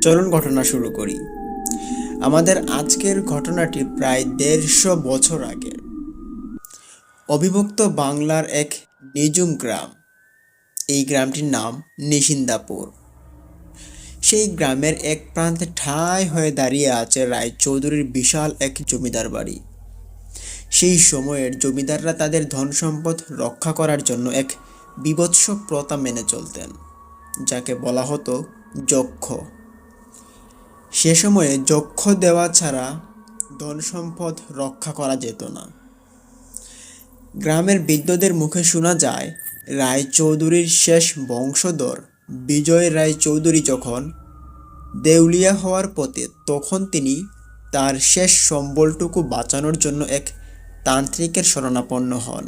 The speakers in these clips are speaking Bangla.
চলুন ঘটনা শুরু করি। আমাদের আজকের ঘটনাটি প্রায় ১৫০ বছর আগের। অবিভক্ত বাংলার এক নিঝুম গ্রাম। এই গ্রামটির নাম নিশিন্দাপুর। সেই গ্রামের এক প্রান্তে ঠাঁই হয়ে দাঁড়িয়ে আছে রায়চৌধুরীর বিশাল এক জমিদার বাড়ি। সেই সময়ের জমিদাররা তাদের ধন সম্পদ রক্ষা করার জন্য এক বীভৎস প্রথা মেনে চলতেন, যাকে বলা হতো যক্ষ। সে সময়ে যক্ষ দেওয়া ছাড়া ধন সম্পদ রক্ষা করা যেত না। গ্রামের বৃদ্ধদের মুখে শোনা যায়, রায়চৌধুরীর শেষ বংশধর বিজয় রায়চৌধুরী যখন দেউলিয়া হওয়ার পথে, তখন তিনি তার শেষ সম্বলটুকু বাঁচানোর জন্য এক তান্ত্রিকের শরণাপন্ন হন।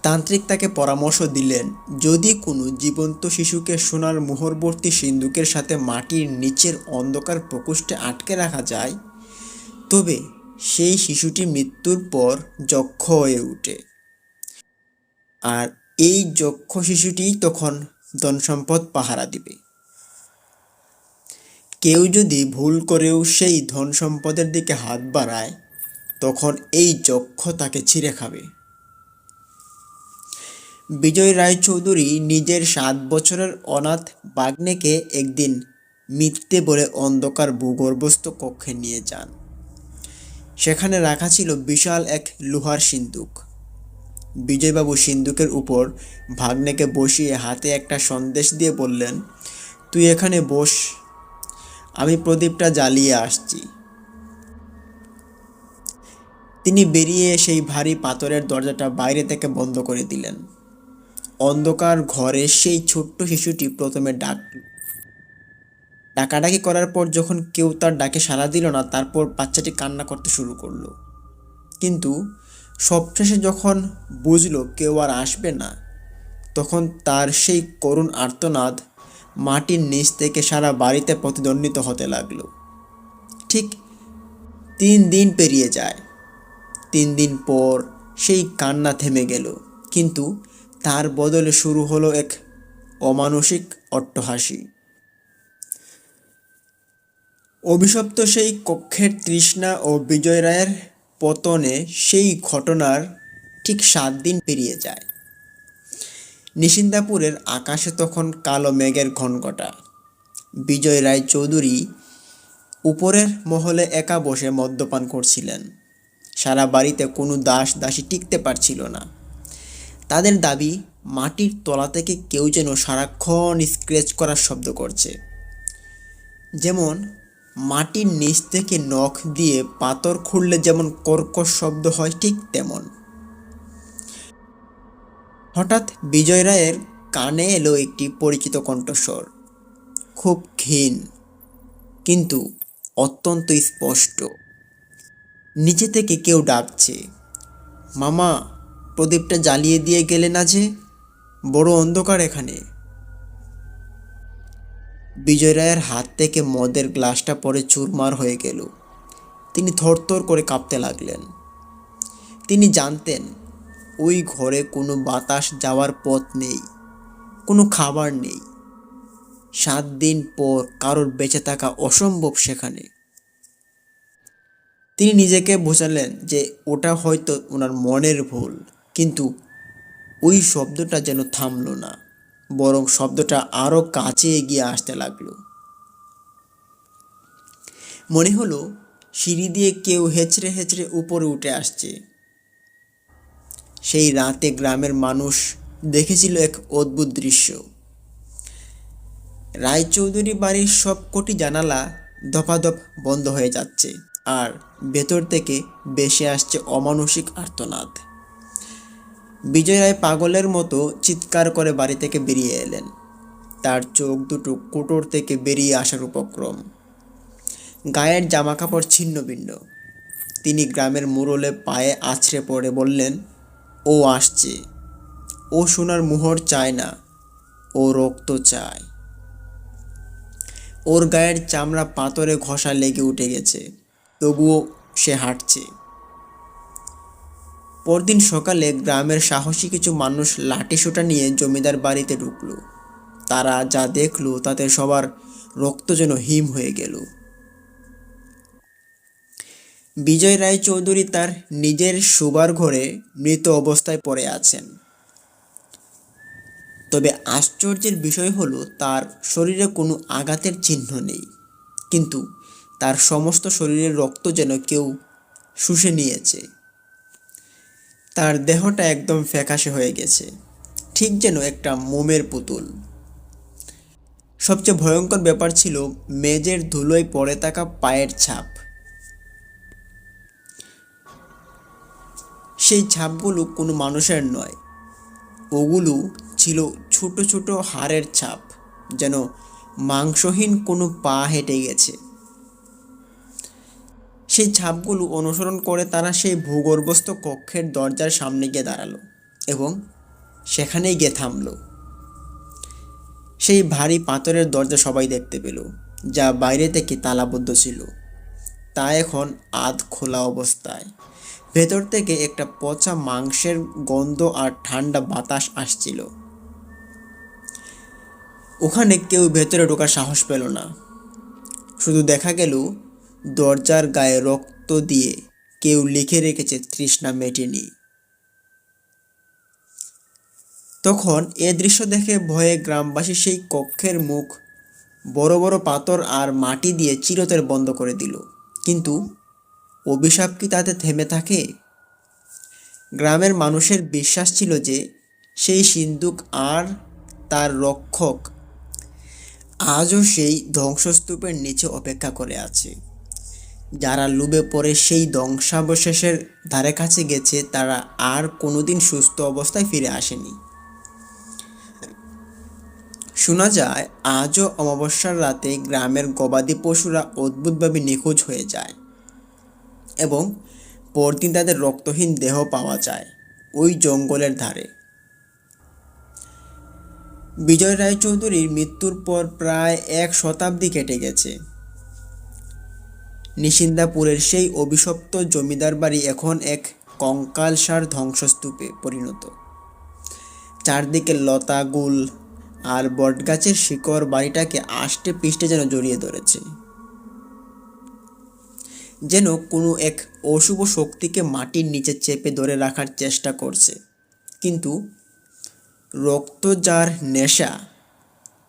তান্ত্রিক তাকে পরামর্শ দিলেন, যদি কোনো জীবন্ত শিশুকে সোনার মোহরবর্তী সিন্দুকের সাথে মাটির নিচের অন্ধকার প্রকোষ্ঠে আটকে রাখা যায়, তবে সেই শিশুটি মৃত্যুর পর যক্ষ হয়ে ওঠে। আর এই যক্ষ শিশুটিই তখন ধনসম্পদ পাহারা দিবে। কেউ যদি ভুল করেও সেই ধন সম্পদের দিকে হাত বাড়ায়, তখন এই যক্ষ তাকে ছিঁড়ে খাবে। বিজয় রায়চৌধুরী নিজের ৭ বছরের অনাথ ভাগ্নেকে একদিন মিথ্যে বলে অন্ধকার ভূগর্ভস্থ কক্ষে নিয়ে যান। সেখানে রাখা ছিল বিশাল এক লোহার সিন্দুক। বিজয়বাবু সিন্দুকের উপর ভাগ্নেকে বসিয়ে হাতে একটা সন্দেশ দিয়ে বললেন, তুই এখানে বস, আমি প্রদীপটা জ্বালিয়ে আসছি। তিনি বেরিয়ে সেই ভারী পাথরের দরজাটা বাইরে থেকে বন্ধ করে দিলেন। অন্ধকার ঘরে সেই ছোট্ট শিশুটি প্রথমে ডাকাডাকি করার পর যখন কেউ তার ডাকে সাড়া দিল না, তারপর বাচ্চাটি কান্না করতে শুরু করলো। কিন্তু সবশেষে যখন বুঝলো কেউ আর আসবে না, তখন তার সেই করুণ আর্তনাদ মাটির নিচ থেকে সারা বাড়িতে প্রতিধ্বনিত হতে লাগলো। ঠিক ৩ দিন পেরিয়ে যায়। ৩ দিন পর সেই কান্না থেমে গেল, কিন্তু তার বদলে শুরু হলো এক অমানুষিক অট্টহাসি। অভিশপ্ত সেই কক্ষের তৃষ্ণা ও বিজয় রায়ের পতনে সেই ঘটনার ঠিক ৭ দিন পেরিয়ে যায়। নিশিন্দাপুরের আকাশে তখন কালো মেঘের ঘনঘটা। বিজয় রায়চৌধুরী উপরের মহলে একা বসে মদ্যপান করছিলেন। সারা বাড়িতে কোনো দাস দাসী টিকতে পারছিল না। তাদের দাবি, মাটির তলা থেকে কেউ যেন সারাক্ষণ স্ক্র্যাচ করার শব্দ করছে, যেমন মাটির নিচ থেকে নখ দিয়ে পাথর খুঁড়লে যেমন কর্কশ শব্দ হয়, ঠিক তেমন। হঠাৎ বিজয় রায়ের কানে এলো একটি পরিচিত কণ্ঠস্বর, খুব ক্ষীণ কিন্তু অত্যন্ত স্পষ্ট। নিচে থেকে কেউ ডাকছে, মামা, প্রদীপটা জ্বালিয়ে দিয়ে গেলে না যে, বড় অন্ধকার এখানে। বিজয় রায়ের হাত থেকে মদের গ্লাসটা পরে চুরমার হয়ে গেল। তিনি থরথর করে কাঁপতে লাগলেন। তিনি জানতেন ওই ঘরে কোনো বাতাস যাওয়ার পথ নেই, কোনো খাবার নেই। ৭ দিন পর কারোর বেঁচে থাকা অসম্ভব সেখানে। তিনি নিজেকে বোঝালেন যে ওটা হয়তো ওনার মনের ভুল, কিন্তু ওই শব্দটা যেন থামল না, বরং শব্দটা আরও কাছে এগিয়ে আসতে লাগলো। মনে হলো সিঁড়ি দিয়ে কেউ হেঁচড়ে হেঁচড়ে উপরে উঠে আসছে। সেই রাতে গ্রামের মানুষ দেখেছিল এক অদ্ভুত দৃশ্য। রায়চৌধুরী বাড়ির সবকটি জানালা ধপাধপ বন্ধ হয়ে যাচ্ছে, আর ভেতর থেকে ভেসে আসছে অমানুষিক আর্তনাদ। বিজয় রায় পাগলের মতো চিৎকার করে বাড়ি থেকে বেরিয়ে এলেন। তার চোখ দুটো কোটর থেকে বেরিয়ে আসার উপক্রম। গায়ের জামাকাপড় ছিন্ন ভিন্ন। তিনি গ্রামের মুরলে পায়ে আছড়ে পড়ে বললেন, ও আসছে, ও সোনার মোহর চায় না, ও রক্ত চায়। ওর গায়ের চামড়া পাথরে ঘষা লেগে উঠে গেছে, তবুও সে হাঁটছে। পরদিন সকালে গ্রামের সাহসী কিছু মানুষ লাঠিসোঁটা নিয়ে জমিদার বাড়িতে ঢুকলো। তারা যা দেখলো তাতে সবার রক্ত যেন হিম হয়ে গেল। বিজয় রায়চৌধুরী তার নিজের শোবার ঘরে মৃত অবস্থায় পড়ে আছেন। তবে আশ্চর্যের বিষয় হলো তার শরীরে কোনো আঘাতের চিহ্ন নেই, কিন্তু তার সমস্ত শরীরের রক্ত যেন কেউ শুষে নিয়েছে। তার দেহটা একদম ফ্যাকাশে হয়ে গেছে, ঠিক যেন একটা মোমের পুতুল। সবচেয়ে ভয়ঙ্কর ব্যাপার ছিল মেঝের ধুলোয় পড়ে থাকা পায়ের ছাপ। সেই ছাপগুলো কোনো মানুষের নয়, ওগুলো ছিল ছোট ছোট হাড়ের ছাপ, যেন মাংসহীন কোনো পা হেঁটে গেছে। সেই ছাপগুলো অনুসরণ করে তারা সেই ভূগর্ভস্থ কক্ষের দরজার সামনে গিয়ে দাঁড়ালো এবং সেখানেই গিয়ে থামল। সেই ভারী পাথরের দরজা সবাই দেখতে পেল, যা বাইরে থেকে তালাবদ্ধ ছিল। তা এখন আধ খোলা অবস্থায়। ভেতর থেকে একটা পচা মাংসের গন্ধ আর ঠান্ডা বাতাস আসছিল। ওখানে কেউ ভেতরে ঢোকার সাহস পেল না। শুধু দেখা গেল দরজার গায়ে রক্ত দিয়ে কেউ লিখে রেখেছে তৃষ্ণা মেটেনি। তখন এ দৃশ্য দেখে ভয়ে গ্রামবাসী সেই কক্ষের মুখ বড় বড় পাথর আর মাটি দিয়ে চিরতরে বন্ধ করে দিল। কিন্তু অভিশাপ কি তাতে থেমে থাকে? গ্রামের মানুষের বিশ্বাস ছিল যে সেই সিন্দুক আর তার রক্ষক আজও সেই ধ্বংসস্তূপের নিচে অপেক্ষা করে আছে। যারা লোভে পড়ে সেই ধ্বংসাবশেষের ধারে কাছে গেছে তারা আর কোনোদিন সুস্থ অবস্থায় ফিরে আসেনি। শোনা যায় আজও অমাবস্যার রাতে গ্রামের গবাদি পশুরা অদ্ভুতভাবে নিখোঁজ হয়ে যায় এবং পরদিন তাদের রক্তহীন দেহ পাওয়া যায় ওই জঙ্গলের ধারে। বিজয় রায়চৌধুরীর মৃত্যুর পর প্রায় 1 শতাব্দী কেটে গেছে। নিশিন্দাপুরের সেই অভিশপ্ত জমিদার বাড়ি এখন এক কঙ্কালসার ধ্বংসস্তূপে পরিণত। চারদিকে লতা, গুল আর বটগাছের শিকড় বাড়িটাকে আষ্টে পৃষ্ঠে যেন জড়িয়ে ধরেছে, যেন কোনো এক অশুভ শক্তিকে মাটির নিচে চেপে ধরে রাখার চেষ্টা করছে। কিন্তু রক্ত যার নেশা,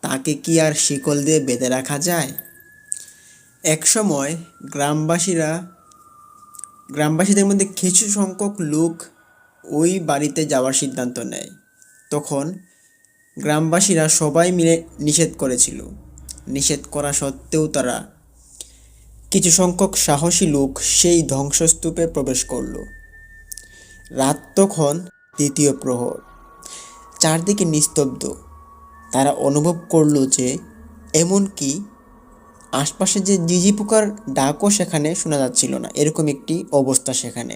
তাকে কি আর শিকল দিয়ে বেঁধে রাখা যায়? একসময় গ্রামবাসীদের মধ্যে কিছু সংখ্যক লোক ওই বাড়িতে যাওয়ার সিদ্ধান্ত নেয়। তখন গ্রামবাসীরা সবাই মিলে নিষেধ করেছিল। নিষেধ করা সত্ত্বেও তারা কিছু সংখ্যক সাহসী লোক সেই ধ্বংসস্তূপে প্রবেশ করল। রাত তখন 2য় প্রহর, চারদিকে নিস্তব্ধ। তারা অনুভব করল যে এমনকি আশপাশে যে ঝিঁঝি পোকার ডাকও সেখানে শোনা যাচ্ছিল না। এরকম একটি অবস্থা সেখানে,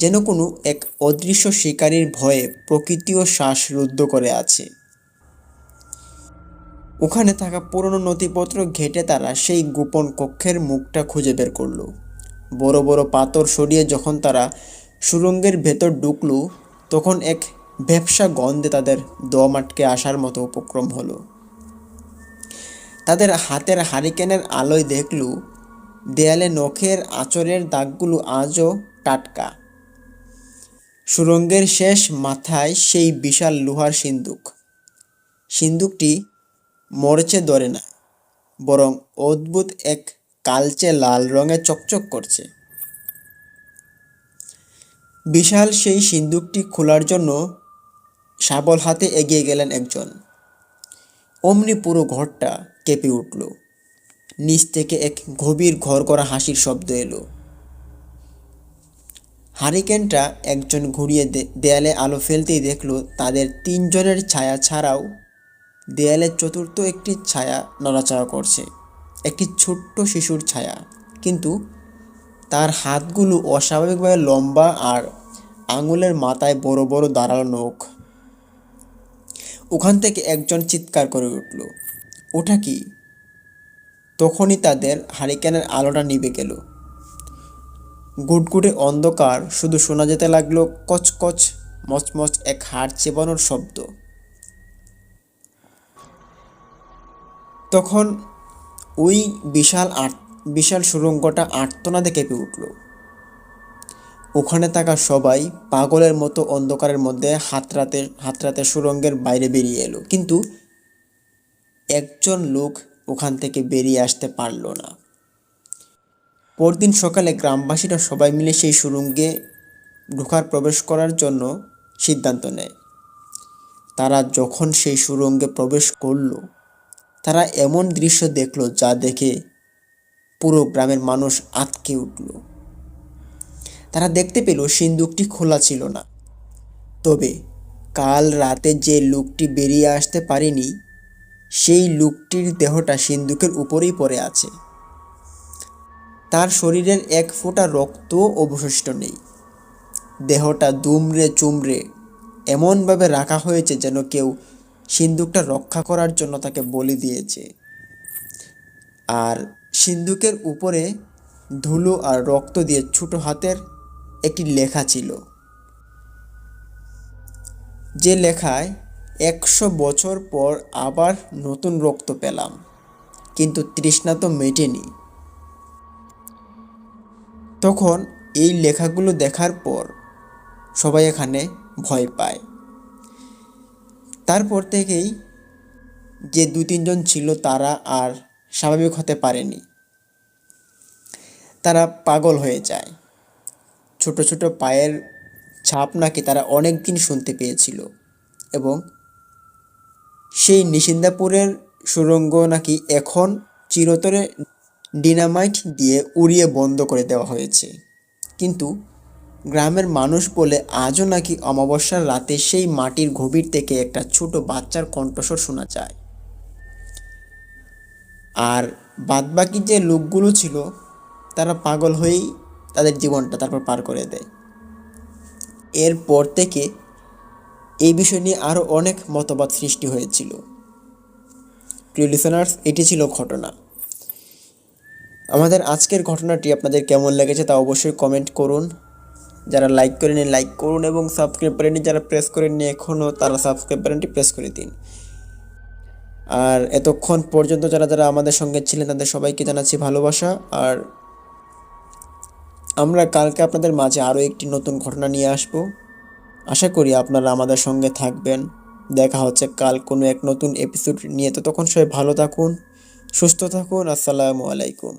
যেন কোনো এক অদৃশ্য শিকারীর ভয়ে প্রকৃতিও শ্বাসরুদ্ধ করে আছে। ওখানে থাকা পুরনো নথিপত্র ঘেঁটে তারা সেই গোপন কক্ষের মুখটা খুঁজে বের করলো। বড় বড় পাথর সরিয়ে যখন তারা সুড়ঙ্গের ভেতর ঢুকলো, তখন এক ভ্যাপসা গন্ধে তাদের দম আটকে আসার মতো উপক্রম হলো। তাদের হাতের হারিকেনের আলোয় দেখল দেয়ালে নখের আঁচড়ের দাগগুলো আজও টাটকা। সুড়ঙ্গের শেষ মাথায় সেই বিশাল লোহার সিন্দুকটি মরচে ধরে না, বরং অদ্ভুত এক কালচে লাল রঙে চকচক করছে। বিশাল সেই সিন্দুকটি খোলার জন্য শাবল হাতে এগিয়ে গেলেন একজন। অমনি পুরো ঘরটা কেঁপে উঠল। নিচ থেকে এক গভীর ঘর করা হাসির শব্দ এলো। হারিকেনটা একজন ঘুরিয়ে দেয়ালে আলো ফেলতেই দেখল তাদের 3 জনের ছায়া ছাড়াও দেয়ালের চতুর্থ একটি ছায়া নড়াচড়া করছে। একটি ছোট্ট শিশুর ছায়া, কিন্তু তার হাতগুলো অস্বাভাবিকভাবে লম্বা আর আঙুলের মাথায় বড় বড় ধারালো নখ। ওখান থেকে একজন চিৎকার করে উঠল, ওটা কি? তখনই তাদের হারিকেনের আলোটা নিভে গেল। গুটগুটে অন্ধকার, শুধু শোনা যেতে লাগলো কচকচ মচমচ এক হাড় চেবানোর শব্দ। তখন ওই বিশাল সুড়ঙ্গটা আর্তনাদে কেঁপে উঠল। ওখানে থাকা সবাই পাগলের মতো অন্ধকারের মধ্যে হাতড়াতে হাতড়াতে সুড়ঙ্গের বাইরে বেরিয়ে এলো, কিন্তু একজন লোক ওখান থেকে বেরিয়ে আসতে পারল না। পরদিন সকালে গ্রামবাসীরা সবাই মিলে সেই সুড়ঙ্গে প্রবেশ করার জন্য সিদ্ধান্ত নেয়। তারা যখন সেই সুড়ঙ্গে প্রবেশ করলো, তারা এমন দৃশ্য দেখলো যা দেখে পুরো গ্রামের মানুষ আঁতকে উঠল। তারা দেখতে পেল সিন্দুকটি খোলা ছিল না, তবে কাল রাতে যে লোকটি বেরিয়ে আসতে পারেনি সেই লোকটির দেহটা সিন্দুকের উপরেই পড়ে আছে। তার শরীরের এক ফোঁটা রক্তও অবশিষ্ট নেই। দেহটা দুমড়ে চুমড়ে এমনভাবে রাখা হয়েছে যেন কেউ সিন্দুকটা রক্ষা করার জন্য তাকে বলি দিয়েছে। আর সিন্দুকের উপরে ধুলো আর রক্ত দিয়ে ছোট হাতের একটি লেখা ছিল, যে লেখায় 100 বছর পর আবার নতুন রক্ত পেলাম, কিন্তু তৃষ্ণা তো মেটেনি। তখন এই লেখাগুলো দেখার পর সবাই এখানে ভয় পায়। তারপর থেকেই যে 2-3 জন ছিল তারা আর স্বাভাবিক হতে পারেনি। তারা পাগল হয়ে যায়। ছোট ছোট পায়ের ছাপ নাকি তারা অনেক দিন শুনতে পেয়েছিল, এবং সেই নিশিন্দাপুরের সুড়ঙ্গ নাকি এখন চিরতরে ডিনামাইট দিয়ে উড়িয়ে বন্ধ করে দেওয়া হয়েছে। কিন্তু গ্রামের মানুষ বলে আজও নাকি অমাবস্যার রাতে সেই মাটির গভীর থেকে একটা ছোট বাচ্চার কণ্ঠস্বর শোনা যায়। আর বাদবাকি যে লোকগুলো ছিল তারা পাগল হয়েই তাদের জীবনটা তারপর পার করে দেয়। এরপর থেকে এই বিষয় নিয়ে আরও অনেক মতবাদ সৃষ্টি হয়েছিল। প্রিয় লিসেনার্স, এটি ছিল ঘটনা। আমাদের আজকের ঘটনাটি আপনাদের কেমন লেগেছে তা অবশ্যই কমেন্ট করুন। যারা লাইক করেনি লাইক করুন, এবং সাবস্ক্রাইব করেনি যারা প্রেস করেননি এখনও তারা সাবস্ক্রাইব বাটনটি প্রেস করে দিন। আর এতক্ষণ পর্যন্ত যারা যারা আমাদের সঙ্গে ছিলেন তাদের সবাইকে জানাচ্ছি ভালোবাসা। আর আমরা কালকে আপনাদের মাঝে আরও একটি নতুন ঘটনা নিয়ে আসব। আশা করি আপনারা আমাদের সঙ্গে থাকবেন। দেখা হচ্ছে কাল কোনো এক নতুন এপিসোড নিয়ে। ততক্ষণ সবাই ভালো থাকুন, সুস্থ থাকুন। আসসালামু আলাইকুম।